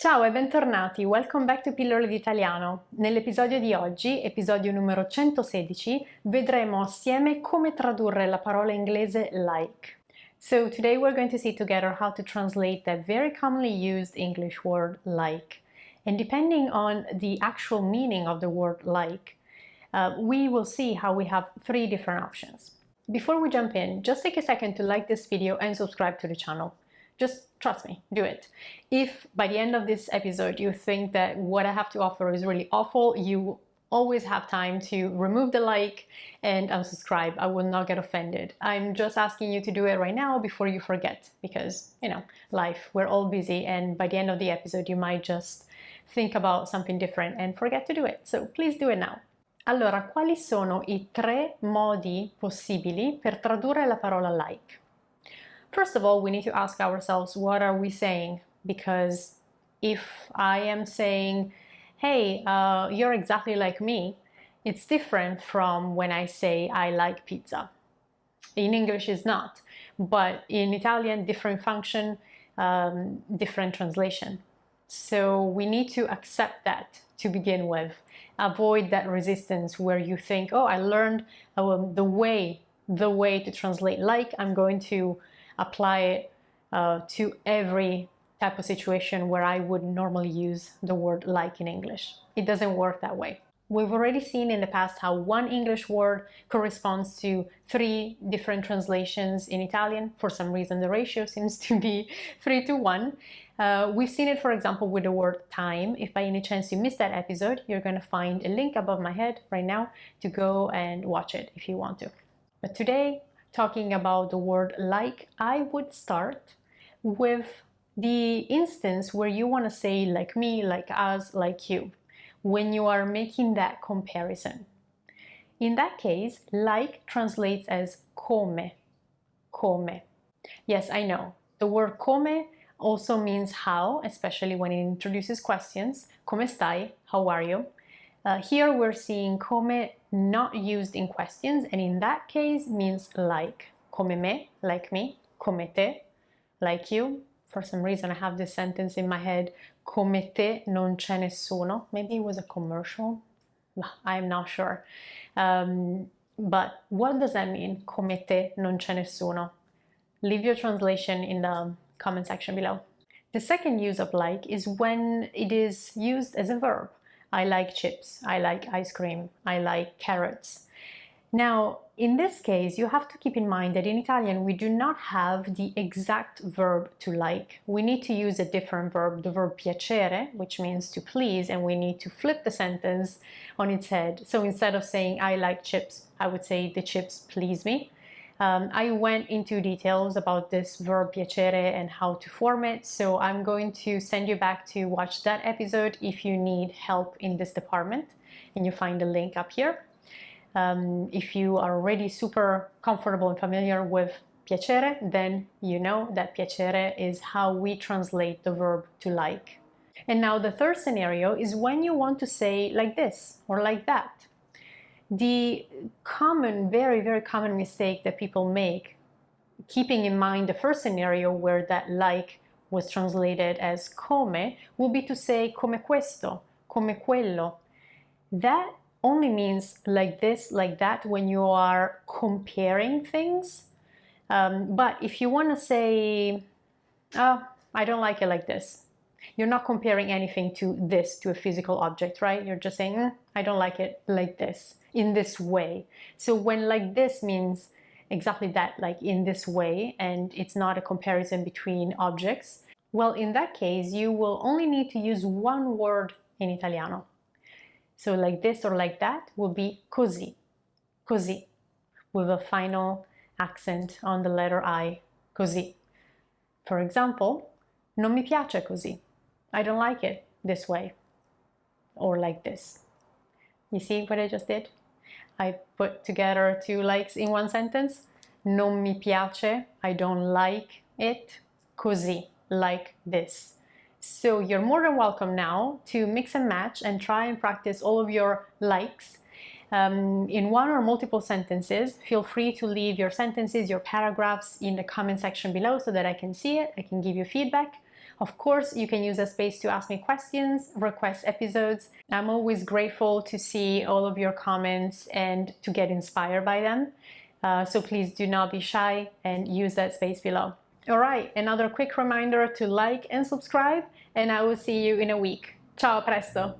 Ciao e bentornati, welcome back to Pillole D'Italiano. Nell'episodio di oggi, episodio numero 116, vedremo assieme come tradurre la parola inglese like. So today we're going to see together how to translate that very commonly used English word like. And depending on the actual meaning of the word like, we will see how we have three different options. Before we jump in, just take a second to like this video and subscribe to the channel. Just trust me, do it. If by the end of this episode you think that what I have to offer is really awful, you always have time to remove the like and unsubscribe. I will not get offended. I'm just asking you to do it right now before you forget, because, you know, life, we're all busy, and by the end of the episode you might just think about something different and forget to do it. So please do it now. Allora, quali sono i tre modi possibili per tradurre la parola like? First of all, we need to ask ourselves, what are we saying? Because if I am saying, hey, you're exactly like me, it's different from when I say I like pizza. In English it's not, but in Italian, different function, different translation. So we need to accept that to begin with. Avoid that resistance where you think, oh, I learned the way to translate like, I'm going to apply it to every type of situation where I would normally use the word like in English. It doesn't work that way. We've already seen in the past how one English word corresponds to three different translations in Italian. For some reason, the ratio seems to be 3-to-1. We've seen it, for example, with the word time. If by any chance you missed that episode, you're going to find a link above my head right now to go and watch it if you want to. But today, talking about the word like, I would start with the instance where you want to say like me, like us, like you, when you are making that comparison. In that case, like translates as come, come. Yes, I know. The word come also means how, especially when it introduces questions. Come stai? How are you? Here we're seeing come not used in questions, and in that case means like. Come me, like me. Come te, like you. For some reason I have this sentence in my head, come te non c'è nessuno. Maybe it was a commercial, I'm not sure. But what does that mean, come te non c'è nessuno? Leave your translation in the comment section below. The second use of like is when it is used as a verb. I like chips, I like ice cream, I like carrots. Now, in this case, you have to keep in mind that in Italian we do not have the exact verb to like. We need to use a different verb, the verb piacere, which means to please, and we need to flip the sentence on its head. So instead of saying I like chips, I would say the chips please me. I went into details about this verb piacere and how to form it, so I'm going to send you back to watch that episode if you need help in this department, and you find the link up here. If you are already super comfortable and familiar with piacere, then you know that piacere is how we translate the verb to like. And now the third scenario is when you want to say like this or like that. The common, very, very common mistake that people make, keeping in mind the first scenario where that like was translated as come, will be to say come questo, come quello. That only means like this, like that, when you are comparing things. But if you want to say, oh, I don't like it like this, you're not comparing anything to this, to a physical object, right? You're just saying, I don't like it like this, in this way. So when like this means exactly that, like in this way, and it's not a comparison between objects, well, in that case, you will only need to use one word in Italiano. So like this or like that will be così, così, with a final accent on the letter I, così. For example, non mi piace così. I don't like it this way, or like this. You see what I just did? I put together two likes in one sentence. Non mi piace, I don't like it, così, like this. So you're more than welcome now to mix and match and try and practice all of your likes in one or multiple sentences. Feel free to leave your sentences, your paragraphs in the comment section below so that I can see it, I can give you feedback. Of course, you can use a space to ask me questions, request episodes. I'm always grateful to see all of your comments and to get inspired by them. So please do not be shy and use that space below. All right, another quick reminder to like and subscribe, and I will see you in a week. Ciao, a presto!